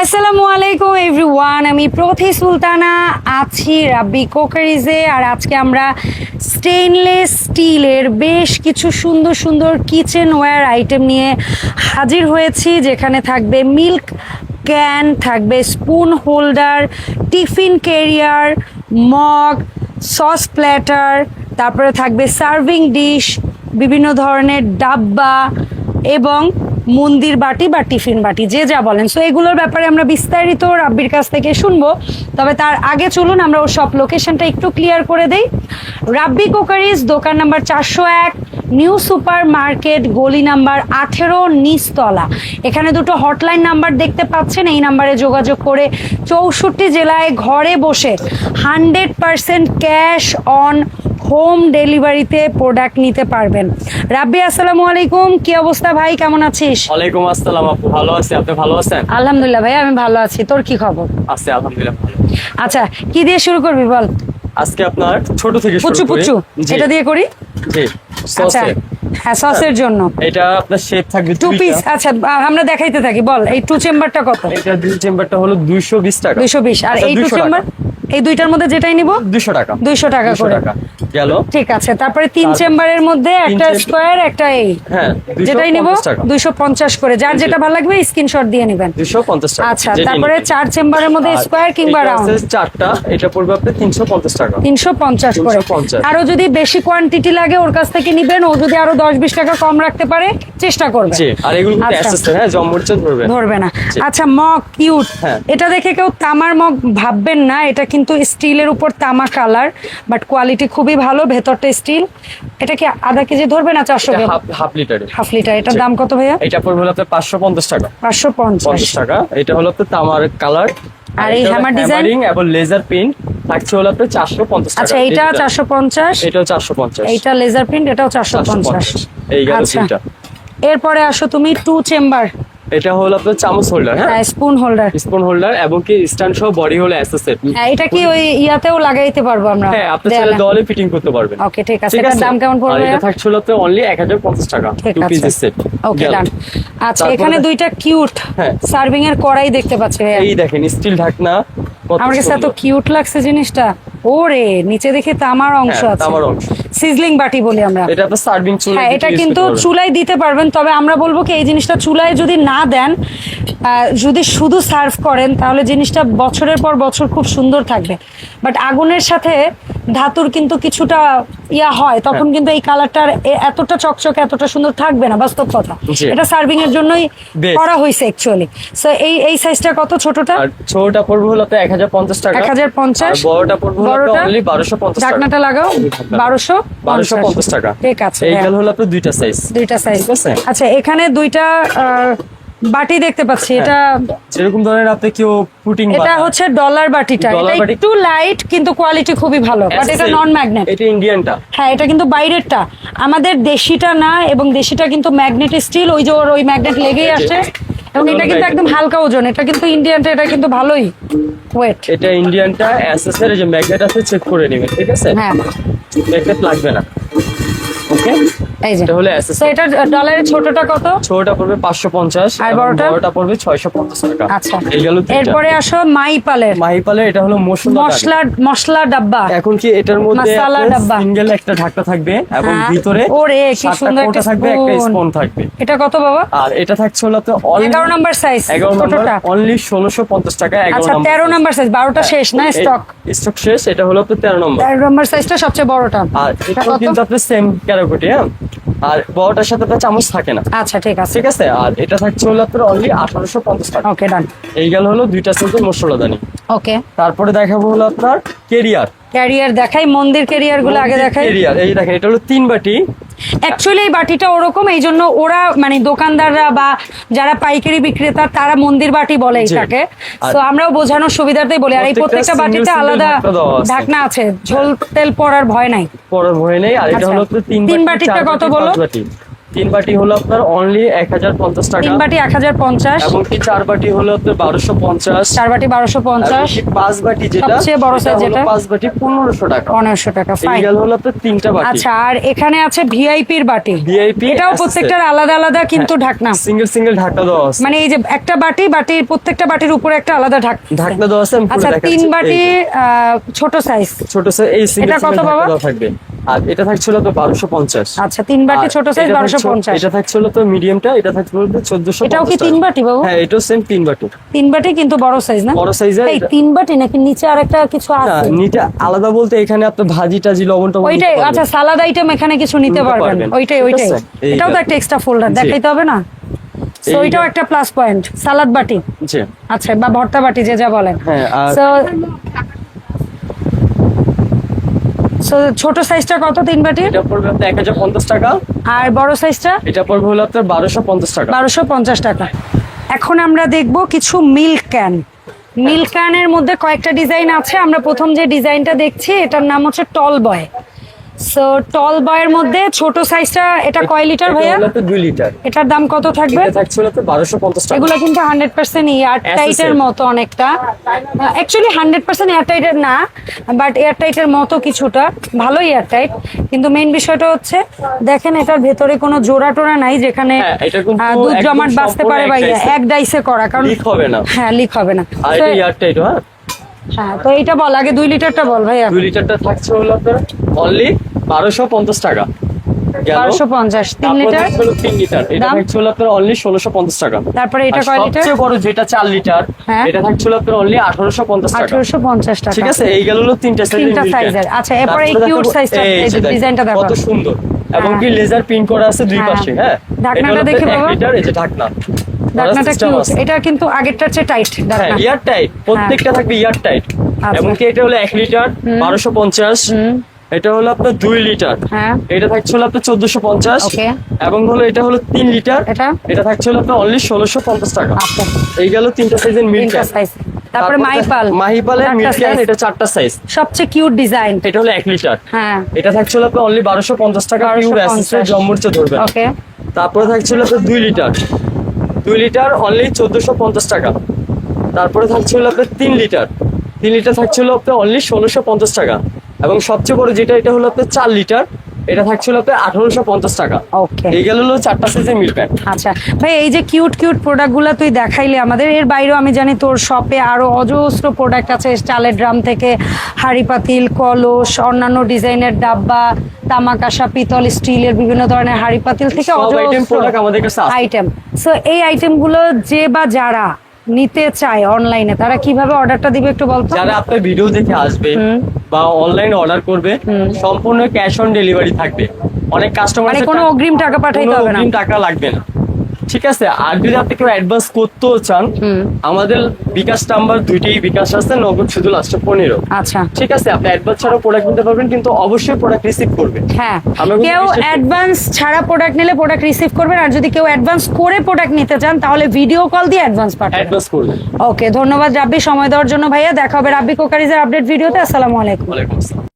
আসসালামু আলাইকুম এভরিওয়ান, আমি প্রথি সুলতানা আছি রাব্বি কুকারিজে। আর আজকে আমরা স্টেইনলেস স্টিলের বেশ কিছু সুন্দর সুন্দর কিচেনওয়্যার আইটেম নিয়ে হাজির হয়েছি, যেখানে থাকবে মিল্ক ক্যান, থাকবে spoon holder, tiffin carrier, mug, sauce platter, তারপরে থাকবে সার্ভিং ডিশ, বিভিন্ন ধরনের ডাব্বা এবং মন্দির বাটি বা টিফিন বাটি, যে যা বলেন। সো এগুলোর ব্যাপারে আমরা বিস্তারিত রাব্বির কাছ থেকে শুনবো। তবে তার আগে চলুন আমরা ওর সব লোকেশনটা একটু ক্লিয়ার করে দেই। রাব্বি কুকারিজ, দোকান নাম্বার 401, নিউ সুপার মার্কেট, গলি নাম্বার 18, নিচতলা। এখানে দুটো হটলাইন নাম্বার দেখতে পাচ্ছেন, এই নাম্বারে যোগাযোগ করে 64 জেলায় ঘরে বসে 100% ক্যাশ অন হোম ডেলিভারিতে প্রোডাক্ট নিতে পারবেন। রাব্বি, আসসালামু আলাইকুম, কি অবস্থা ভাই, কেমন আছিস? ওয়ালাইকুম আসসালাম আপু, ভালো আছি, আপনি ভালো আছেন? আলহামদুলিল্লাহ ভাই, আমি ভালো আছি, তোর কি খবর? আছি আলহামদুলিল্লাহ ভালো। আচ্ছা, কি দিয়ে শুরু করবি বল? আজকে আপনার ছোট থেকে শুরু পুচু করি। পুচু, জি, এটা দিয়ে করি। জি, আচ্ছা, সসে হ্যাঁ, সসের জন্য এটা আপনার শেপ থাকবে টু দুইটা। পিস। আচ্ছা, আমরা দেখাইতে থাকি, বল এই টু চেম্বারটা কত? এটা দুই চেম্বারটা হলো 220 টাকা। 220। আর আচ্ছা, এই টু 200 চেম্বার, টাকা। এই দুইটার মধ্যে যেটাই নিব 200 টাকা। 200 টাকা 200 করে টাকা গেল। ঠিক আছে। তারপরে তিন তারপর চেম্বারের মধ্যে একটা চেম্বার- স্কোয়ার, একটা এই, হ্যাঁ, যেটাই নিব 250 টাকা। 250 করে, যার যেটা ভালো লাগবে স্ক্রিনশট দিয়ে নেবেন। 250 টাকা। আচ্ছা, যেটাই তারপরে নিবেন। 4 চেম্বারের মধ্যে আর স্কোয়ার কিংবা এটা রাউন্ড আছে চারটা, এটা পড়বে আপনার 350 টাকা। 350 করে। 350 আরো যদি বেশি কোয়ান্টিটি লাগে ওর কাছ থেকে নিবেন, ও যদি আরো 10-20 টাকা কম রাখতে পারে চেষ্টা করবে। জি, আর এগুলো কিন্তু আচ্ছা। অ্যাসেসরি, হ্যাঁ, জমমরিচা ধরবে ধরবে না। জি। আচ্ছা, মগ কিউট, হ্যাঁ। এটা দেখে কেউ তামার মগ ভাববেন না, এটা কিন্তু স্টিলের উপর তামা কালার, বাট কোয়ালিটি খুবই ভালো, ভেতরটা স্টিল। এটা কি আধা কেজি ধরবে না 400 এটা গ্রাম? হাফ লিটারে। Half litre. এটার জি। দাম কত ভাইয়া? এটা পড়বে হলো আপনার 550 টাকা। 550 50 টাকা। এটা হলো আপনার তামার কালার। আর এই হ্যামার ডিজাইন এবং লেজার প্রিন্ট থাকছে হলো আপনার 450 টাকা। আচ্ছা, এইটা 450, এটাও 450। এইটা লেজার প্রিন্ট, এটাও 450। এই গেল আচ্ছা, দুইটা। এরপরে আসো তুমি টু চেম্বার, এটা হলো আপনার চামচ হোল্ডার, হ্যাঁ, স্পুন হোল্ডার। স্পুন হোল্ডার এবং কি স্ট্যান্ড সহ বডি হলো অ্যাসেসের। এটা কি ওই ইয়াতেও লাগাইতে পারবো আমরা? হ্যাঁ, আপনি চাইলে দেওয়ালে ফিটিং করতে পারবেন। ওকে, ঠিক আছে। এটার দাম কেমন আর পড়বে? এটা থাকছে হলো আপনার অনলি 1050 টাকা, ঠিক টু আছে। পিসের সেট। ওকে, ডান। আচ্ছা, তারপরে এখানে দুইটা কিউট হ্যাঁ। সার্ভিং এর কড়াই দেখতে পাচ্ছি ভাইয়া। এই দেখেন স্টিল ঢাকনা, কত আমার কাছে এত সুন্দর। কিউট লাগছে জিনিসটা। ওরে, নিচে দেখে তামার অংশ হ্যাঁ, আছে, তামার অংশ। সিজলিং বাটি বলি আমরা। এটা আপনার সার্ভিং চুলা। হ্যাঁ, এটা কিন্তু চুলায় দিতে পারবেন, তবে আমরা বলবো কি এই জিনিসটা চুলায় যদি না দেন, যদি শুধু সার্ভ করেন, তাহলে জিনিসটা বছরের পর বছর খুব সুন্দর থাকবে। বাট আগুনের সাথে ধাতুর কিন্তু কিছুটা ইয়া হয়, তখন কিন্তু এই কালারটার এতটা চকচকে, এতটা সুন্দর থাকবে না, বাস্তব কথা। জি। এটা সার্ভিং এর জন্যই Best। করা হয়েছে অ্যাকচুয়ালি। সো এই সাইজটা কত, ছোটটা? আর ছোটটা পড়বে হলো আপনার 1050 টাকা। 1050। আর বড়টা পড়বে হলো বড়টা? অনলি 1250 টাকা। ঢাকনাটা লাগাও। 1250 টাকা। ঠিক আছে, এই হ্যাঁ। গেল হলো আপনার দুইটা সাইজ। দুইটা সাইজ। ঠিক আছে। আচ্ছা, এখানে দুইটা বাটি দেখতে পাচ্ছি। এটা যেরকম ধরনের আপনি কেউ পুটিং এটা হচ্ছে ডলার বাটিটা। ডলার এটা বাটি। একটু লাইট কিন্তু কোয়ালিটি খুবই ভালো, বাট এটা নন ম্যাগনেট। এটা ইন্ডিয়ানটা। হ্যাঁ, এটা কিন্তু বাইরেরটা, আমাদের দেশিটা না। এবং দেশিটা কিন্তু ম্যাগনেট স্টিল, ওই যে ওর ওই ম্যাগনেট লেগেই আসে। এবং এটা কিন্তু একদম হালকা ওজন। এটা কিন্তু ইন্ডিয়ানটা, এটা কিন্তু ভালোই ওয়েট। এটা ইন্ডিয়ানটা অ্যাসেসের যে ম্যাগনেট আছে চেক করে নেবেন, ঠিক আছে? হ্যাঁ, ম্যাগনেট লাগবে না। ওকে, এই যে এটা হলো অ্যাসেস। তো এটা ডলারের ছোটটা কত? ছোটটা পড়বে 550 আর এবং বড়টা? বড়টা পড়বে 650 টাকা। আচ্ছা, এই গেল দুইটা। এরপরে আসো মাইপালের মাহিপালে, এটা হলো মশলা ডাব্বা। এখন কি এটার মধ্যে মশলা ডাব্বা। সিঙ্গেল একটা ঢাকনা থাকবে এবং হ্যাঁ। ভিতরে ওরে, কি 7টা সুন্দর একটা কৌটা থাকবে, একটা spoon। স্পুন থাকবে। এটা কত বাবা? আর এটা থাকছে হলো তো 11 নাম্বার সাইজ, 11 নম্বর ছোটটা। অনলি 1650 টাকা। 11 আচ্ছা, নম্বর 13 নাম্বার সাইজ, 12টা শেষ না স্টক? স্টক শেষ। এটা হলো তো 13 নম্বর। 13 নাম্বার সাইজটা সবচেয়ে বড়টা। আর এটা এটাও কত? কিন্তু আপনার সেম ক্যারাকোটি, হ্যাঁ। আর বড়টার সাথে আপনার চামচ থাকে না, আচ্ছা, ঠিক আছে। ঠিক আছে। আর এটা থাকছে হলো আপনার অনলি 1850 টাকা। ওকে, ডান। এই গেল হলো দুইটা সাইজের মশলাদানি। ওকে, তারপরে দেখাবো হলো আপনার কেরিয়ার। ক্যারিয়ার দেখাই, মন্দির ক্যারিয়ার গুলো আগে দেখাই। কেরিয়ার, এই দেখেন, এটা হলো 3 বাটি। অ্যাকচুয়ালি এই বাটিটা ওরকম, এই জন্য ওরা মানে দোকানদাররা বা যারা পাইকারি বিক্রেতা তারা মন্দির বাটি বলে জি। এটাকে। আর তো আমরাও বোঝানোর সুবিধার্থেই বলি। আর এই প্রত্যেকটা প্রত্যেকটা বাটিতে single আলাদা ঢাকনা দেওয়া আছে। ঢাকনা আছে, ঝোল তেল পড়ার ভয় নাই। পরের ভয় নেই। আর এটা আচ্ছা। হলো আপনার 3 তিন বাটি, বাটিটা 4 কত বাটি, বলো? 5 বাটি। 3 বাটি হলো আপনার অনলি 1050 টাকা। 3 বাটি 1050, এবং কি 4 বাটি হলো আপনার 1250। 4 বাটি 1250, 5 বাটি যেটা সবচেয়ে বড় এটা size হলো যেটা? 5 বাটি 1500 টাকা। 1500 টাকা, এই ফাইন। গেল হলো আপনার 3টা বাটি। আচ্ছা, আর এখানে আছে ভিআইপির বাটি। ভিআইপি এটাও প্রত্যেকটার আলাদা আলাদা কিন্তু ঢাকনা, সিঙ্গেল ঢাকনা দেওয়া আছে। মানে এই যে একটা বাটির প্রত্যেকটা বাটির উপরে একটা আলাদা ঢাকনা দেওয়া আছে। আমি পুরো আচ্ছা, দেখাচ্ছি। 3 বাটি এই ছোট সাইজ। ছোট সাইজ এই সিঙ্গেল এটা কত বাবা? থাকবে। আর এটা থাকছিল তো 1250। আচ্ছা, 3 বাটি ছোট সাইজ 1250। এটা থাকছিল তো মিডিয়ামটা, এটা থাকছিল তো 1450। এটাও কি 3 বাটি বাবু? হ্যাঁ, এটাও সেম 3 বাটি। 3 বাটি কিন্তু বড় সাইজ না? বড় সাইজের। এই 3 বাটি নাকি নিচে আরেকটা কিছু আছে? নিচে আলাদা বলতে এখানে আপনি ভাজি টাজি লবণ টবণ ওইটাই, নিতে পারবেন। আচ্ছা, সালাদ আইটেম এখানে কিছু নিতে নিতে পারবেন। পারবেন। ওইটাই ঠিক আছে? এই এটাও তো গেল। একটা এক্সট্রা ফোল্ডার, জি। দেখাইতে হবে না? সো এই ওইটাও গেল। একটা প্লাস পয়েন্ট, সালাদ বাটি। জি। আচ্ছা, বা ভর্তা বাটি যে যা বলেন। হ্যাঁ, আর সো ছোট সাইজটা কত 3 বাটি? এটা পড়বে আপনার 1050 টাকা। আর বড় সাইজটা এটা পড়বে হলো আপনার 1250 টাকা। 1250 টাকা। এখন আমরা দেখব কিছু মিল্ক ক্যান। মিল্ক ক্যানের মধ্যে কয়েকটা ডিজাইন আছে। আমরা প্রথম যে ডিজাইনটা দেখছি এটার নাম হচ্ছে টল বয়। সো টল বয়ের মধ্যে ছোট সাইজটা, এটা কয় লিটার ভাইয়া? এটা হলো আপনার 2 লিটার। এটার দাম কত থাকবে? এটা থাকছিল তো 1250 টাকা। এগুলো কিন্তু 100% এয়ার টাইটের SSL মতো অনেকটা। অ্যাকচুয়ালি 100% এয়ার টাইটের না, বাট এয়ার টাইটের মতো কিছুটা, ভালো এয়ার টাইট। কিন্তু মেইন বিষয়টা হচ্ছে দেখেন এটার ভেতরে কোনো জোড়া টোড়া নাই, যেখানে হ্যাঁ, এটা কিন্তু দুধ একদম জমাট বাঁচতে পারে সম্পূর্ণ ভাইয়া, এক ডাইসে। এক ডাইসে করা, কারণ লিক হবে না। হ্যাঁ, লিক হবে না। আর তো এটা এয়ারটাইট। হ্যাঁ, হ্যাঁ, তো এইটা বল আগে 2 লিটারটা বল ভাইয়া। 2 লিটারটা থাকছে হলো আপনার অনলি 1250 টাকা। গেল। 1250, 3 তারপর লিটার। থাকছে হলো 3 লিটার। এটা দাম? থাকছে হলো আপনার অনলি 1650 টাকা। তারপরে এটা আর কয় লিটার? সবচেয়ে বড় যেটা 4 লিটার, হ্যাঁ। এটা থাকছে হলো আপনার অনলি 1850 টাকা। 1850 টাকা। ঠিক আছে, এই গেল হলো 3টা তিনটা সাইজের। আচ্ছা, এরপরে এই কিউট সাইজটা, এই যে ডিজাইনটা দেখো কত সুন্দর, এবং কি হ্যাঁ। লেজার প্রিন্ট করা আছে দুই হ্যাঁ। পাশে। হ্যাঁ, ঢাকনাটা এটা হলো দেখি আপনার 1 বাবা। লিটার। এই যে ঢাকনা, ঢাকনাটা system কিউট। আছে। এটা কিন্তু আগেরটার চেয়ে টাইট হ্যাঁ, ঢাকনা। এয়ার টাইট, প্রত্যেকটা থাকবে এয়ার টাইট। আচ্ছা। এবং কি এটা হলো 1 লিটার 1250। এটা হলো আপনার 2 লিটার। হ্যাঁ। এটা থাকছে হলো আপনার 1450। ওকে। এবং হলো এটা হলো 3 লিটার। এটা? এটা থাকছে হলো আপনার অনলি 1650 টাকা। আচ্ছা, এই গেল 3টা সাইজের মিল্ক তিনটা সাইজ। তারপরে মাহিপাল। মাহিপালের চারটা মিল্ক ক্যান, size। এটা 4টা সাইজ। সবচেয়ে কিউট ডিজাইন। এটা হলো 1 লিটার। হ্যাঁ, এটা থাকছে হলো আপনার অনলি 1250 টাকা। পিওর 1250 অ্যাসেসরি জম্মুরচে ধরবে। ওকে। তারপরে থাকছিল আপনার 2 লিটার। 2 লিটার অনলি 1450 টাকা। তারপরে থাকছিল আপনার 3 লিটার। 3 লিটার থাকছিল আপনার অনলি 1650 টাকা। এবং সবচেয়ে বড় যেটা, এটা হলো আপনার 4 লিটার। এটা থাকছিল আপনার 1850 টাকা। ওকে। এই গেল হলো 4টা সাইজের মিল্ক প্যাক। আচ্ছা ভাই, এই যে কিউট কিউট প্রোডাক্টগুলো তুই দেখাইলি আমাদের, এর বাইরেও আমি জানি তোর শপে আরো অজস্র প্রোডাক্ট আছে, চালের ড্রাম থেকে হাঁড়ি পাতিল, কলস, অন্যান্য ডিজাইনের ডাব্বা, তামাকাশা, পিতল, স্টিলের বিভিন্ন ধরনের হাঁড়ি পাতিল থেকে সব আইটেম প্রোডাক্ট আমাদের কাছে আছে। আইটেম। সো এই আইটেমগুলো যে বা যারা নিতে চায় অনলাইনে, তারা কিভাবে অর্ডারটা দিবে একটু বলতো? যারা আপনার ভিডিও দেখে আসবে বা অনলাইন অর্ডার করবে, সম্পূর্ণ ক্যাশ অন ডেলিভারি থাকবে। অনেক কাস্টমার মানে কোনো অগ্রিম টাকা পাঠাইতে হবে না? অগ্রিম টাকা লাগবে না। ঠিক আছে, আর যদি আপনি কেউ অ্যাডভান্স করতেও চান, আমাদের বিকাশ নাম্বার দুইটাই বিকাশ আছে, নগদ শুধু লাস্টে 15। আচ্ছা, ঠিক আছে, আপনি অ্যাডভান্স ছাড়াও প্রোডাক্ট নিতে পারবেন, কিন্তু অবশ্যই প্রোডাক্ট রিসিভ করবে। হ্যাঁ, আমরা কিন্তু কেউ বিশ্বাস করি। অ্যাডভান্স ছাড়া প্রোডাক্ট নিলে প্রোডাক্ট রিসিভ করবেন, আর যদি কেউ অ্যাডভান্স করে প্রোডাক্ট নিতে চান তাহলে ভিডিও কল দিয়ে অ্যাডভান্স পাঠাবেন। অ্যাডভান্স করবেন। ওকে, ধন্যবাদ রাব্বি সময় দেওয়ার জন্য ভাইয়া। দেখা হবে রাব্বি কোকারিজের আপডেট ভিডিওতে। আসসালামু আলাইকুম। ওয়ালাইকুম আসসালাম।